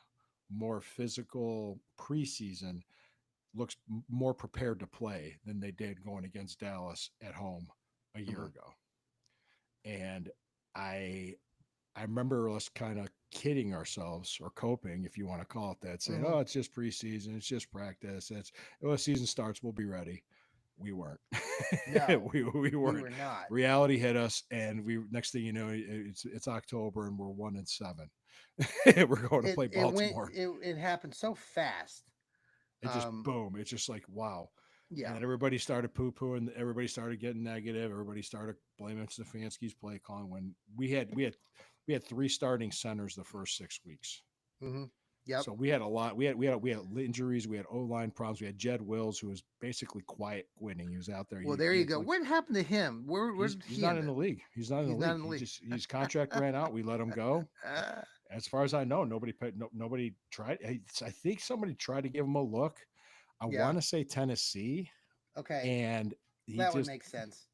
S2: more physical preseason looks more prepared to play than they did going against Dallas at home a year
S1: Mhm.
S2: ago. And I I remember us kind of kidding ourselves or coping, if you want to call it that, saying,
S1: Mhm.
S2: "Oh, it's just preseason, it's just practice. It's when season starts, we'll be ready." We weren't.
S1: No,
S2: we
S1: we
S2: weren't.
S1: were not.
S2: Reality hit us, and we next thing you know, it's October, and we're 1-7. We're going to play Baltimore.
S1: It happened so fast.
S2: It just
S1: Um,
S2: boom. It's just like wow. And
S1: yeah.
S2: then everybody started poo pooing. Everybody started getting negative. Everybody started blaming Stefanski's play calling. When we had three starting centers the first 6 weeks.
S1: Mhm. Yep.
S2: So we had a lot. We had injuries. We had O line problems. We had Jed Wills, who was basically quiet quitting. He was out there.
S1: Well, there
S2: He
S1: you
S2: had
S1: go.
S2: like
S1: What happened to him? Where did
S2: he's
S1: he
S2: not
S1: end
S2: in the
S1: up?
S2: league. He's not in the
S1: He's not
S2: league.
S1: in the league.
S2: His contract ran out. We let him go.
S1: Uh,
S2: As far as I know, nobody tried. I think somebody tried to give him a look. I
S1: yeah.
S2: want to say Tennessee,
S1: Okay.
S2: and he
S1: That would
S2: just
S1: make sense.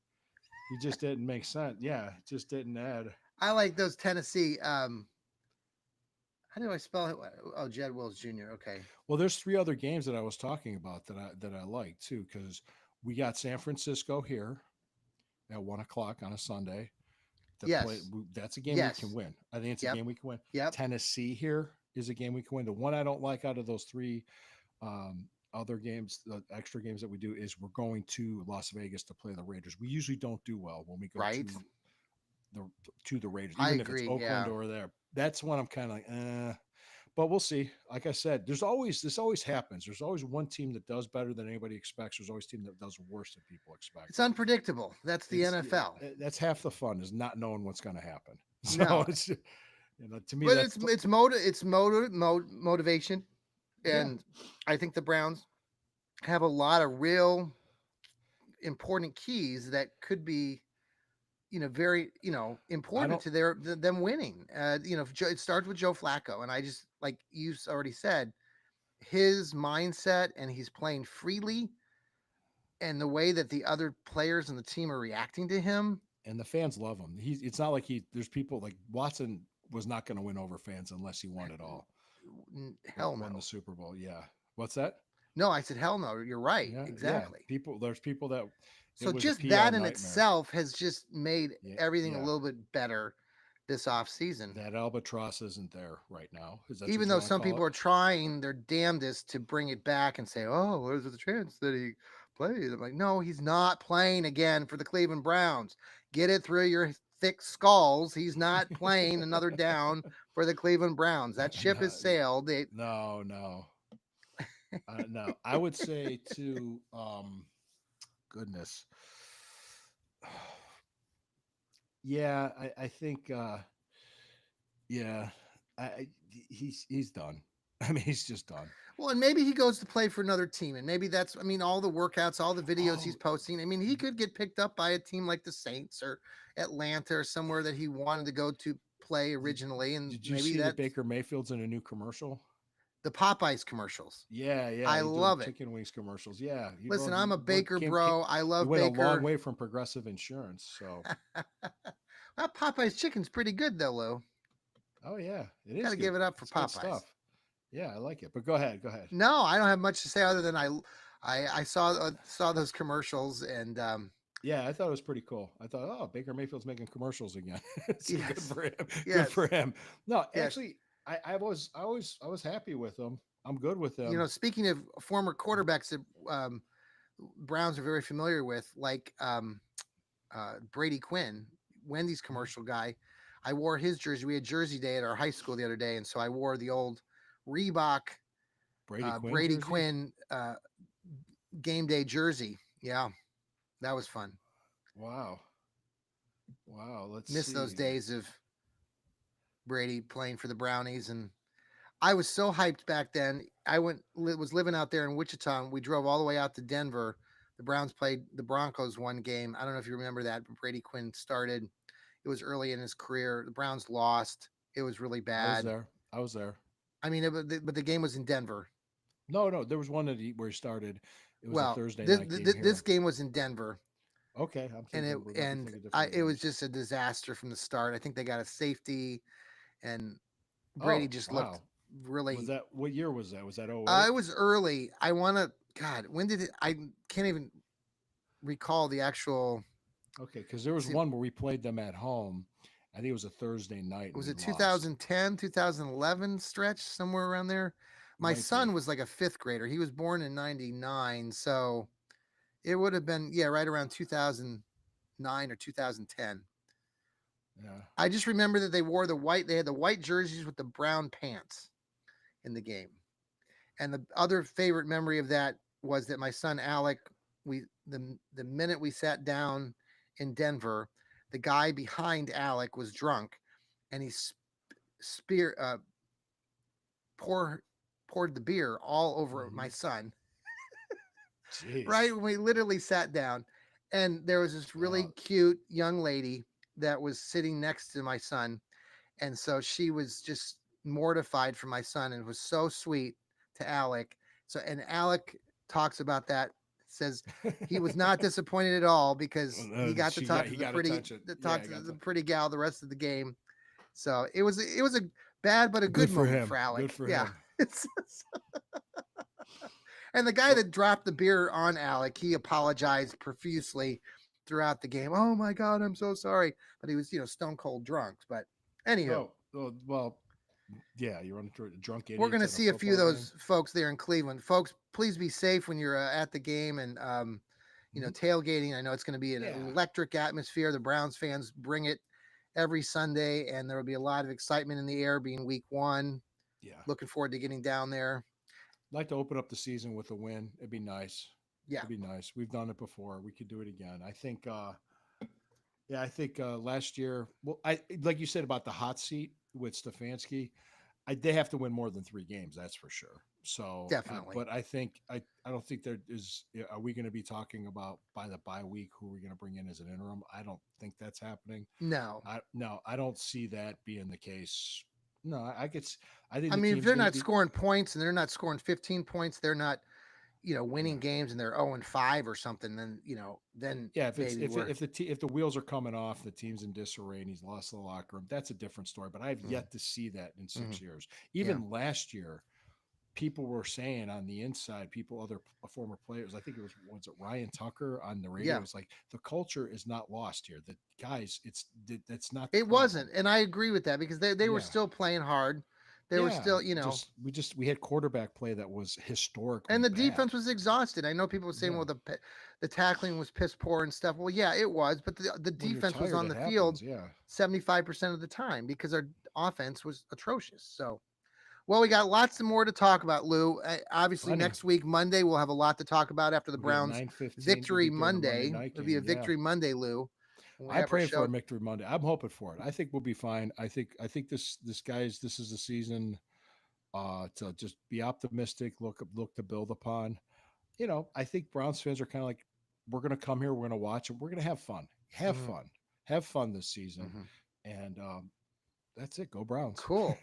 S2: he just didn't make sense. Yeah, it just didn't add.
S1: I like those Tennessee. How do I spell it? Oh, Jed Wills Jr. Okay.
S2: Well, there's three other games that I was talking about that I like too because we got San Francisco here at 1 o'clock on a Sunday.
S1: Yes.
S2: That's a game we can
S1: Yes.
S2: win. I think it's a
S1: Yep.
S2: game we can win.
S1: Yep.
S2: Tennessee here is a game we can win. The one I don't like out of those three other games, the extra games that we do, is we're going to Las Vegas to play the Raiders. We usually don't do well when we go
S1: Right.
S2: the the Raiders,
S1: I
S2: even if it's
S1: agree.
S2: Oakland
S1: Yeah.
S2: or there. That's when I'm kind of like, but we'll see. Like I said, this always happens. There's always one team that does better than anybody expects. There's always a team that does worse than people expect.
S1: It's unpredictable. That's the
S2: It's
S1: NFL.
S2: that's half the fun is not knowing what's going to happen. So
S1: No,
S2: it's to me
S1: but
S2: that's
S1: motivation,
S2: yeah.
S1: and I think the Browns have a lot of real important keys that could be, very,
S2: I
S1: important
S2: don't.
S1: to them winning. It starts with Joe Flacco, and I just like you already said, his mindset, and he's playing freely, and the way that the other players in the team are reacting to him.
S2: And the fans love him. It's not like there's people like Watson was not going to win over fans unless he won it all.
S1: Hell
S2: Won the
S1: no.
S2: Super Bowl. Yeah. What's that?
S1: No, I said hell no. You're right.
S2: Yeah. Yeah.
S1: Exactly.
S2: There's people that it
S1: So
S2: was a
S1: just
S2: PR
S1: that in
S2: nightmare.
S1: itself has just made
S2: Yeah.
S1: everything a
S2: Yeah.
S1: little bit better this off season.
S2: That albatross isn't there right now. Is that
S1: Even
S2: what you
S1: though
S2: want to
S1: some
S2: call
S1: people
S2: it?
S1: are trying their damnedest to bring it back and say, "Oh, there's a chance that he plays." I'm like, no, he's not playing again for the Cleveland Browns. Get it through your thick skulls. He's not playing another down for the Cleveland Browns. That ship
S2: no,
S1: has sailed.
S2: no, no, no. I would say to goodness. Yeah, I think yeah, he's done. I mean, he's just done.
S1: Well, and maybe he goes to play for another team, and maybe that's, I mean, all the workouts, all the videos he's
S2: Oh,
S1: posting. I mean, he could get picked up by a team like the Saints or Atlanta or somewhere that he wanted to go to play
S2: did,
S1: originally, and
S2: did you
S1: maybe
S2: see that
S1: that's
S2: Baker Mayfield's in a new commercial?
S1: the Popeyes commercials.
S2: Yeah, yeah,
S1: I
S2: he's doing
S1: love it.
S2: chicken wings commercials. Yeah,
S1: Listen, I'm a
S2: went
S1: Baker bro. I
S2: he
S1: love
S2: went a long
S1: Baker.
S2: way from Progressive Insurance. So,
S1: Well, Popeyes chicken's pretty good though, Lou.
S2: oh yeah, it
S1: Got
S2: is
S1: to
S2: good.
S1: give it up for
S2: It's good
S1: Popeyes.
S2: stuff. Yeah, I like it. But go ahead, go ahead.
S1: No, I don't have much to say other than I saw those commercials and
S2: Yeah, I thought it was pretty cool. I thought, oh, Baker Mayfield's making commercials again. So good
S1: yes,
S2: for him. Good for
S1: yes,
S2: him. No,
S1: yes.
S2: actually, I was happy with him. I'm good with
S1: You
S2: him.
S1: know, speaking of former quarterbacks that Browns are very familiar with, like Brady Quinn, Wendy's
S2: Mhm.
S1: commercial guy. I wore his jersey. We had Jersey Day at our high school the other day, and so I wore the old Reebok
S2: Brady Quinn
S1: Brady
S2: jersey.
S1: Quinn game day jersey. Yeah, that was fun.
S2: Wow. Wow. Let's
S1: Miss those
S2: see.
S1: days of Brady playing for the Brownies, and I was so hyped back then. Was living out there in Wichita. And we drove all the way out to Denver. The Browns played the Broncos one game. I don't know if you remember that, but Brady Quinn started. It was early in his career. The Browns lost. It was really
S2: I was
S1: bad.
S2: there. I was there.
S1: I mean, but the game was in Denver.
S2: No, no, there was one where he started. It was a
S1: Well,
S2: Thursday night game
S1: this
S2: here.
S1: game was in Denver,
S2: Okay, I'm
S1: and
S2: thinking we might be thinking different
S1: it was
S2: games.
S1: just a disaster from the start. I think they got a safety, and Brady
S2: Oh,
S1: just looked
S2: wow. Was
S1: really.
S2: that what year was that? Was that 08?
S1: It was early. I want to. God, when did it? I can't even recall the actual.
S2: Okay, because there was
S1: See,
S2: one where we played them at home. I think it was a Thursday night and
S1: was
S2: we
S1: it
S2: lost.
S1: 2010, 2011 stretch somewhere around there? My
S2: Might be.
S1: son was like a fifth grader. He was born in '99, so it would have been right around 2009 or 2010.
S2: Yeah.
S1: I just remember that they wore the white. They had the white jerseys with the brown pants in the game. And the other favorite memory of that was that my son Alec, the minute we sat down in Denver, the guy behind Alec was drunk, and he spear pour, poured the beer all over my
S2: Hmm.
S1: son. Right
S2: Jeez.
S1: when we literally sat down, and there was this really
S2: Wow.
S1: cute young lady that was sitting next to my son, and so she was just mortified for my son and was so sweet to Alec. So and Alec talks about that, says he was not disappointed at all because he got to talk to
S2: He
S1: the
S2: got
S1: pretty
S2: attention.
S1: talk
S2: Yeah, I
S1: to
S2: got
S1: the
S2: to.
S1: pretty gal the rest of the game. So it was a bad but a
S2: Good
S1: good
S2: for
S1: moment for
S2: him. Good
S1: Alec.
S2: for
S1: Yeah.
S2: him.
S1: It's, and the guy
S2: Well,
S1: that dropped the beer on Alec, he apologized profusely throughout the game. Oh my God, I'm so sorry. But he was, stone cold drunk. But anywho,
S2: well, yeah, you're on drunk
S1: we're going
S2: idiots
S1: to
S2: at a
S1: see a few of
S2: football game.
S1: those folks there in Cleveland. Folks, please be safe when you're at the game and,
S2: Mhm.
S1: tailgating. I know it's going to be an
S2: Yeah,
S1: electric atmosphere. The Browns fans bring it every Sunday, and there will be a lot of excitement in the air being week one.
S2: yeah.
S1: Looking forward to getting down there.
S2: Like to open up the season with a win. It'd be nice.
S1: Yeah.
S2: It'd be nice. We've done it before. We could do it again. I think. Yeah, I think last year. Well, I like you said about the hot seat with Stefanski. They have to win more than 3 games. That's for sure. So,
S1: Definitely.
S2: but I think I don't think there is. Are we going to be talking about by the bye week who we're going to bring in as an interim? I don't think that's happening.
S1: No.
S2: I no, I don't see that being the case. No, I could. I think
S1: I
S2: the
S1: mean, if
S2: team's
S1: they're
S2: going to
S1: not
S2: be.
S1: scoring points and they're not scoring 15 points, they're not,
S2: Yeah,
S1: winning games and they're 0-5 or something, then, then
S2: yeah. If it's
S1: maybe we're,
S2: if the wheels are coming off, the team's in disarray and he's lost the locker room. That's a different story. But I've
S1: mm,
S2: yet to see that in
S1: mhm,
S2: 6 years.
S1: yeah.
S2: Even last year, people were saying on the inside, other former players, I think was it Ryan Tucker on the radio?
S1: Yeah.
S2: It was like the culture is not lost here. The guys, that's not the
S1: It
S2: problem.
S1: wasn't. And I agree with that because they were
S2: Yeah,
S1: still playing hard. They were
S2: yeah.
S1: still,
S2: We had quarterback play that was
S1: and
S2: historically
S1: the
S2: bad.
S1: defense was exhausted. I know people were saying,
S2: Yeah.
S1: well, the tackling was piss poor and stuff. Well, yeah, it was, but the
S2: When you're
S1: defense was
S2: tired,
S1: on
S2: it
S1: the field
S2: happens. Yeah.
S1: 75% of the time because our offense was atrocious. So, well, we got lots more to talk about, Lou. Obviously,
S2: Plenty.
S1: next week, Monday, we'll have a lot to talk about after the
S2: We got
S1: Browns'
S2: 9:15. We'll
S1: victory
S2: be doing a Monday
S1: Monday.
S2: night
S1: It'll be a
S2: game. Yeah.
S1: victory Monday, Lou. When we
S2: I'm
S1: have our
S2: praying for
S1: show.
S2: a victory Monday. I'm hoping for it. I think we'll be fine. I think this is the season to just be optimistic, look to build upon. I think Browns fans are kind of like, we're going to come here, we're going to watch it, we're going to
S1: Mhm,
S2: have fun this season,
S1: mhm.
S2: and that's it. Go Browns.
S1: Cool.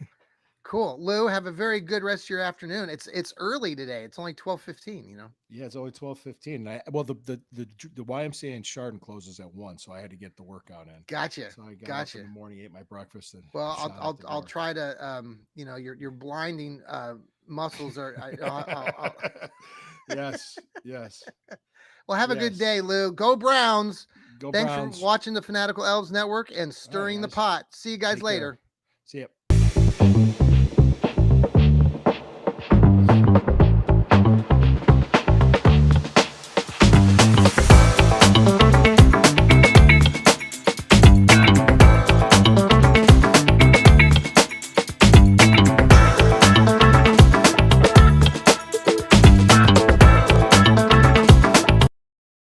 S1: Cool. Lou, have a very good rest of your afternoon. It's early today. It's only 12:15, you know.
S2: Yeah, it's only 12:15. Well, the YMCA in Chardon closes at 1, so I had to get the workout in.
S1: Gotcha.
S2: So I got up in
S1: Gotcha.
S2: the morning, ate my breakfast, and
S1: Well,
S2: shot out the
S1: I'll
S2: door.
S1: try to you know, your blinding muscles are
S2: Yes, yes.
S1: well, have a good
S2: Yes.
S1: day, Lou. Go Browns.
S2: Go
S1: Thanks for
S2: Browns.
S1: watching the Fanatical Elves Network and
S2: All right,
S1: stirring the
S2: guys.
S1: pot. See you guys
S2: Take care.
S1: later.
S2: See ya.